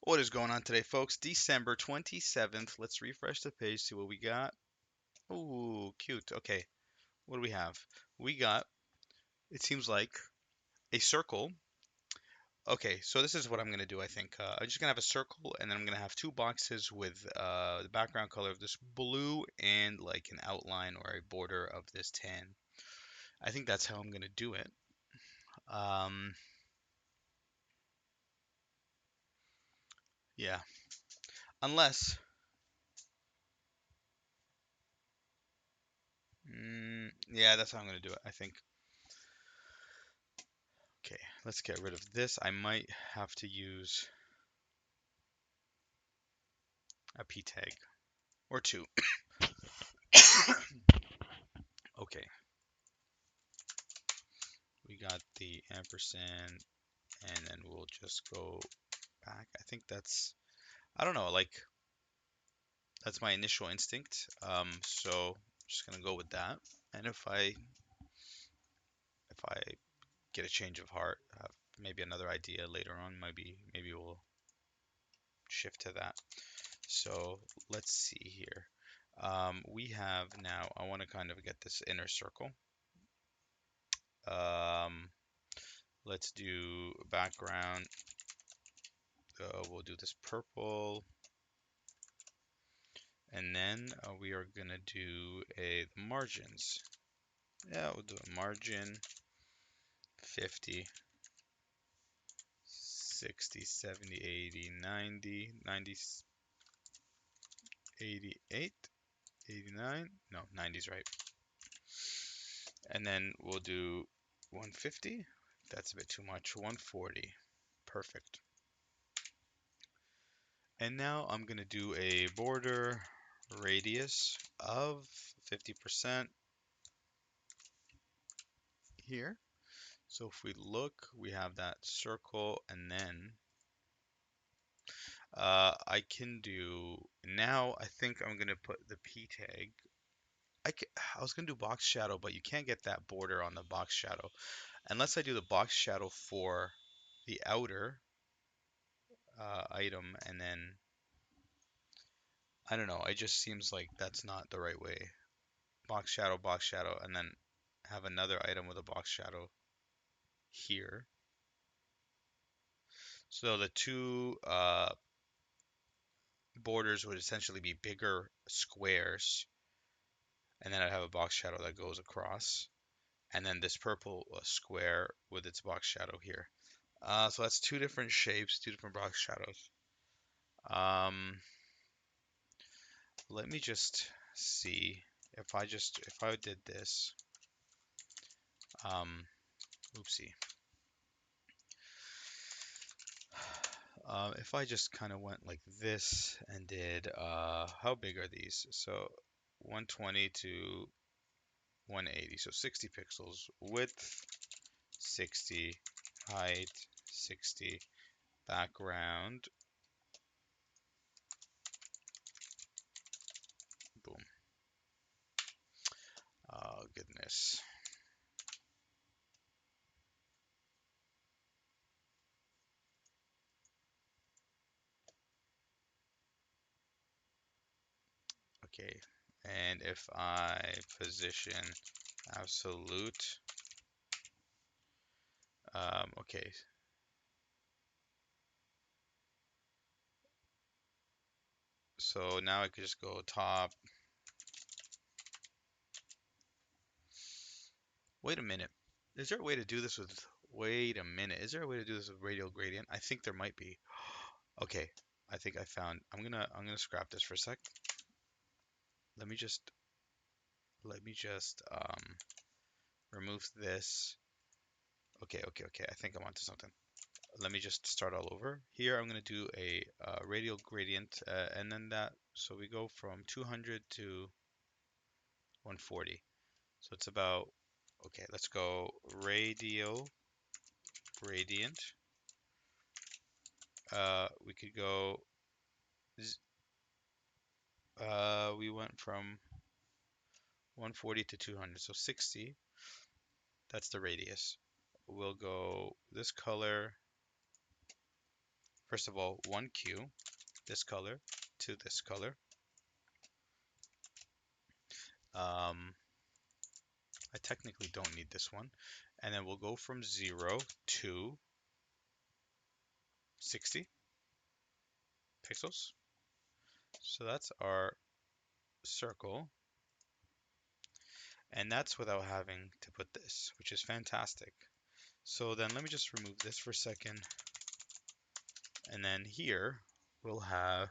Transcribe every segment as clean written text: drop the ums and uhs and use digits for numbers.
What is going on today, folks? December 27th. Let's refresh the page, see what we got. Ooh, cute. Okay, what do we have? We got, it seems like, a circle. Okay, so this is what I'm going to do, I think. I'm just going to have a circle, and then I'm going to have two boxes with the background color of this blue and like an outline or a border of this tan. I think that's how I'm going to do it. Um, yeah, unless, yeah, that's how I'm going to do it, I think. Okay, let's get rid of this. I might have to use a p tag or two. Okay, we got the ampersand, and then we'll just go back. I think that's, I don't know, like that's my initial instinct. So just gonna go with that. And if I get a change of heart, maybe another idea later on, maybe we'll shift to that. So let's see here. We have now, I want to kind of get this inner circle. Um, let's do background. We'll do this purple, and then we are gonna do the margins. Yeah, we'll do a margin 50, 60, 70, 80, 90, 90, 88, 89. No, 90's right. And then we'll do 150. That's a bit too much. 140. Perfect. And now I'm gonna do a border radius of 50% here. So if we look, we have that circle, and then I can do, now I think I'm gonna put the P tag. I was gonna do box shadow, but you can't get that border on the box shadow unless I do the box shadow for the outer item, and then I don't know. It just seems like that's not the right way. Box shadow, and then have another item with a box shadow here. So the two borders would essentially be bigger squares, and then I'd have a box shadow that goes across, and then this purple square with its box shadow here. So that's two different shapes, two different box shadows. Um, Let me just see if I did this. Um, Oopsie. If I just kind of went like this and did, how big are these? So 120 to 180, so 60 pixels. Width 60, height 60, background, boom. Oh, goodness. Okay, and if I position absolute, okay, so now I could just go top. Wait a minute. Is there a way to do this with, wait a minute. Is there a way to do this with radial gradient? I think there might be. Okay, I think I found, I'm gonna scrap this for a sec. Let me just, remove this. Okay. I think I'm onto something. Let me just start all over. Here I'm gonna do a radial gradient, and then that, so we go from 200 to 140. So it's about, okay, let's go radial gradient. We could go, we went from 140 to 200, so 60. That's the radius. We'll go this color. First of all, 1Q, this color, to this color. I technically don't need this one. And then we'll go from 0 to 60 pixels. So that's our circle. And that's without having to put this, which is fantastic. So then let me just remove this for a second. And then here we'll have,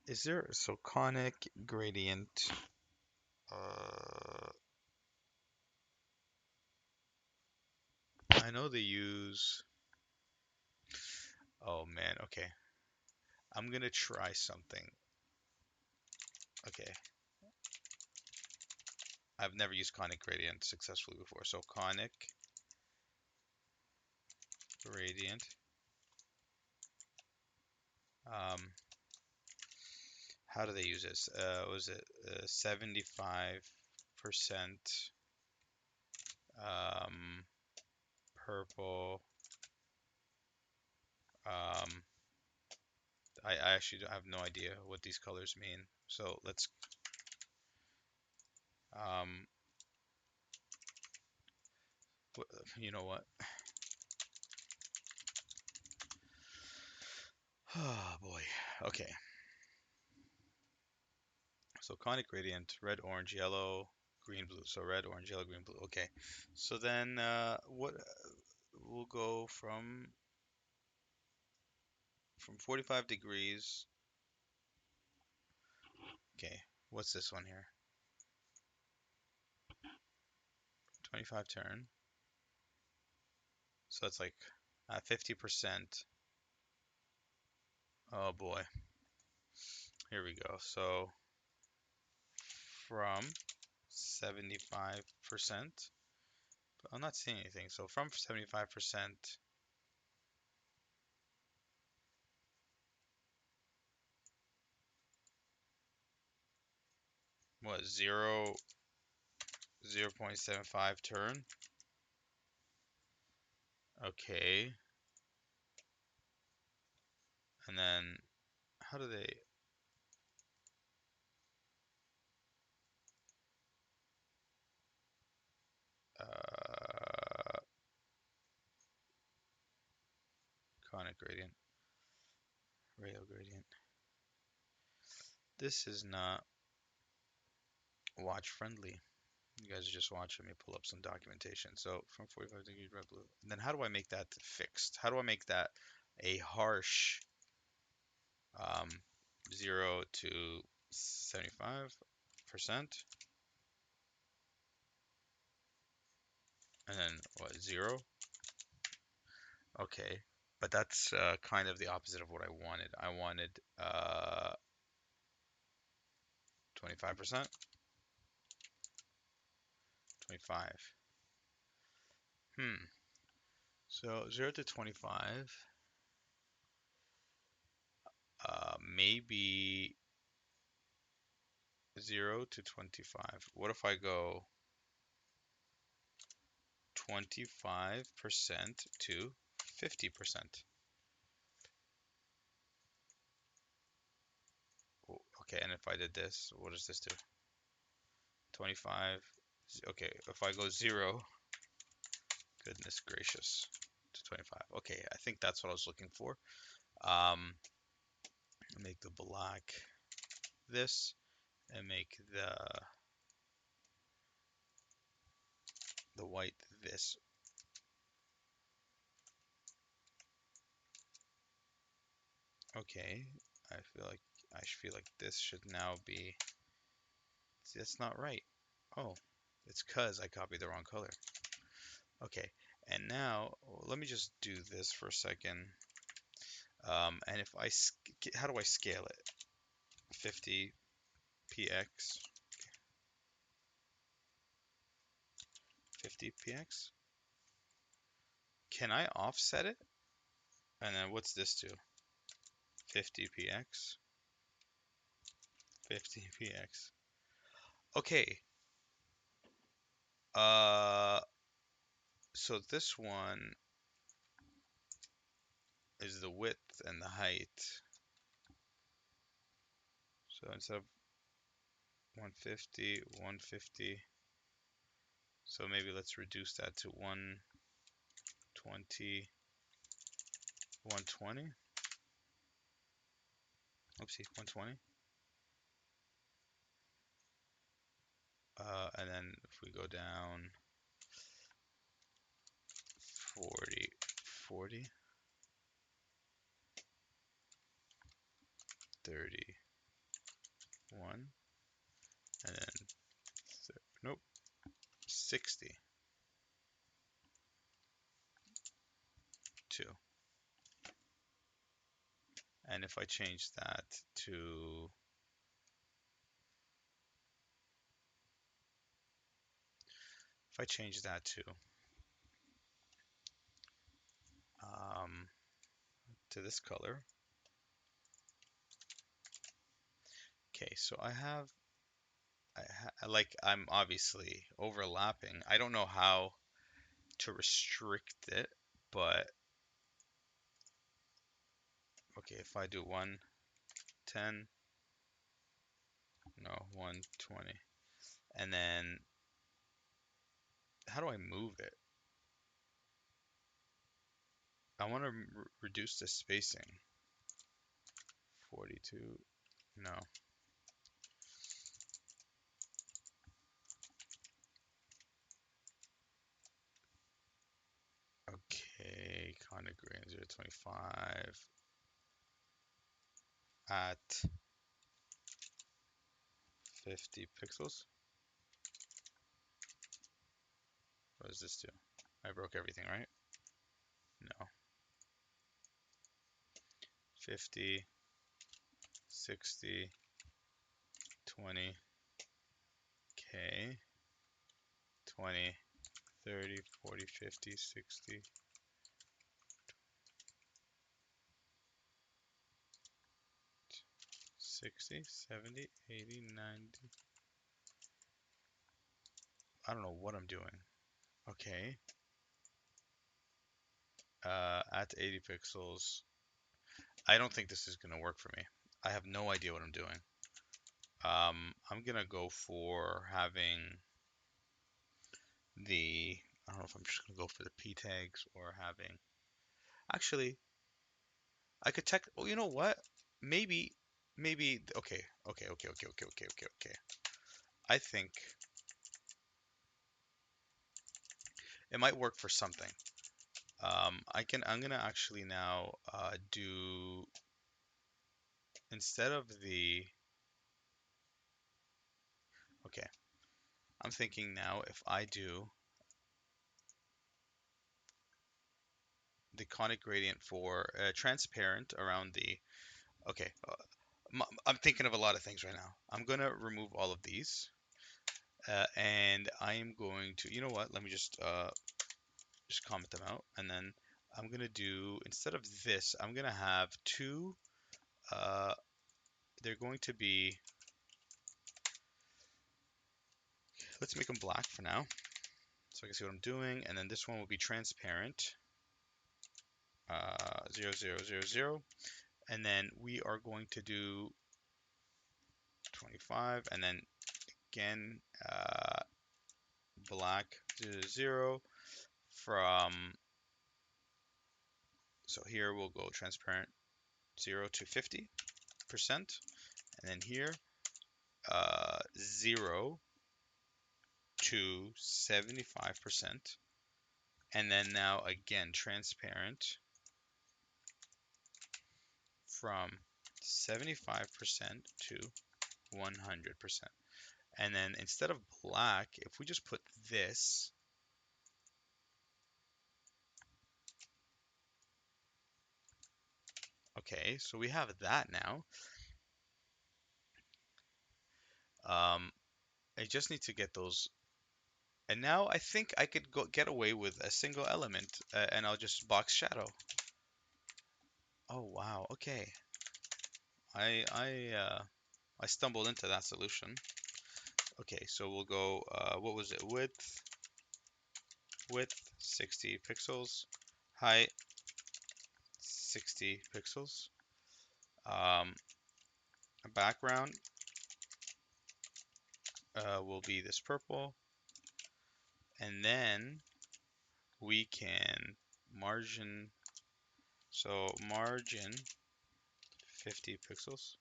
is there so conic gradient? I know they use, oh man, okay. I'm gonna try something. Okay. I've never used conic gradient successfully before. So conic gradient. Um, how do they use this? Was it 75% purple? I actually have no idea what these colors mean. So let's, um, you know what? Oh boy. Okay. So conic gradient, red, orange, yellow, green, blue. So red, orange, yellow, green, blue. Okay. So then what we'll go from 45 degrees. Okay. What's this one here? 25 turn. So it's like 50%. Oh boy. Here we go. So from 75%, I'm not seeing anything. So from 75%, what, 0.75 turn? Okay. And then how do they, uh, conic gradient, radial gradient. This is not watch friendly. You guys are just watching me pull up some documentation. So from 45 degrees red blue. And then how do I make that fixed? How do I make that a harsh 0 to 75%? And then what, 0? Okay. But that's kind of the opposite of what I wanted. I wanted 25%, 25. So 0 to 25, maybe 0 to 25. What if I go 25% to 50%? Okay, and if I did this, what does this do? 25. Okay, if I go 0, goodness gracious, to 25. Okay, I think that's what I was looking for. Make the black this, and make the white this. Okay, I feel like this should now be. See, that's not right. Oh, it's because I copied the wrong color. Okay, and now let me just do this for a second. And if how do I scale it? 50 px, 50 px. Can I offset it? And then what's this do? 50 px, 50 px. Okay. So this one is the width and the height. So instead of 150, 150. So maybe let's reduce that to 120, 120. Oopsie, 120. And then if we go down 40, 40, 31, and then, nope, 60, 2. And if I change that to, if I change that um, to this color. Okay, so like I'm obviously overlapping. I don't know how to restrict it, but okay, if I do 110, no, 120, and then how do I move it? I want to reduce the spacing. 42, no. Okay, conic grain 0.25 at 50 pixels. What does this do? I broke everything, right? No. 50, 60, 20, okay, 20, 30, 40, 50, 60, 60, 70, 80, 90. I don't know what I'm doing. Okay. At 80 pixels. I don't think this is going to work for me. I have no idea what I'm doing. I'm going to go for having I don't know if I'm just going to go for the P tags or having, actually, I could tech, oh, you know what? Maybe, okay. I think it might work for something. I'm gonna actually now do, instead of okay, I'm thinking now if I do the conic gradient for transparent around okay, I'm thinking of a lot of things right now. I'm gonna remove all of these, and I am going to, you know what, let me just comment them out, and then I'm gonna do, instead of this, I'm gonna have two, uh, they're going to be, let's make them black for now, so I can see what I'm doing, and then this one will be transparent, 0, 0, 0, 0, and then we are going to do 25, and then again, black 0, 0, from, so here we'll go transparent 0 to 50%, and then here, 0 to 75%, and then now again transparent from 75% to 100%. And then instead of black, if we just put this, okay, so we have that now. I just need to get those, and now I think I could get away with a single element, and I'll just box shadow. Oh wow, okay. I stumbled into that solution. Okay, so we'll go, what was it, width 60 pixels, height 60 pixels. A background will be this purple, and then we can margin. So margin 50 pixels.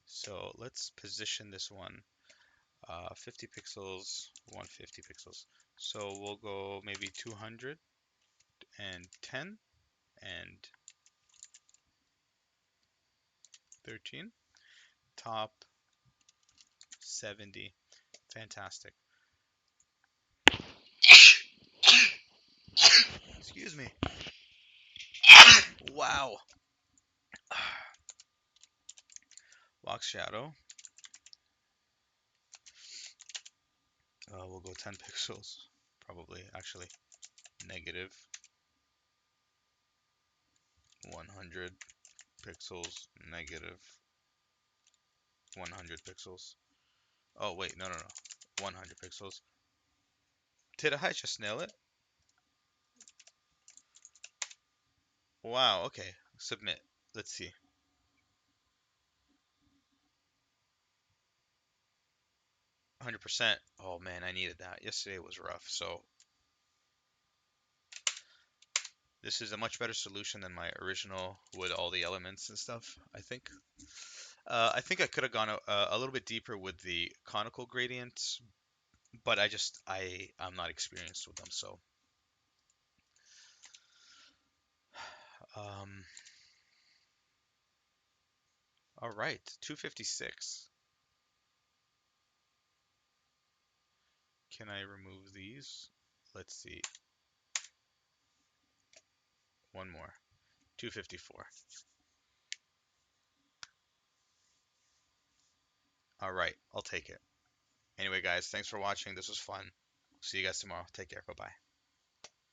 So let's position this one 50 pixels, 150 pixels. So we'll go maybe 210 and 13. Top 70. Fantastic. Excuse me. Wow. Box shadow. We'll go 10 pixels. Probably, actually, negative 100 pixels, negative 100 pixels. Oh, wait, no. 100 pixels. Did I just nail it? Wow, okay. Submit. Let's see. 100%. Oh man, I needed that. Yesterday was rough. So this is a much better solution than my original with all the elements and stuff, I think. I think I could have gone a little bit deeper with the conical gradients, but I'm not experienced with them. So, um, all right, 256. Can I remove these? Let's see. One more. 254. All right, I'll take it. Anyway, guys, thanks for watching. This was fun. See you guys tomorrow. Take care. Bye-bye.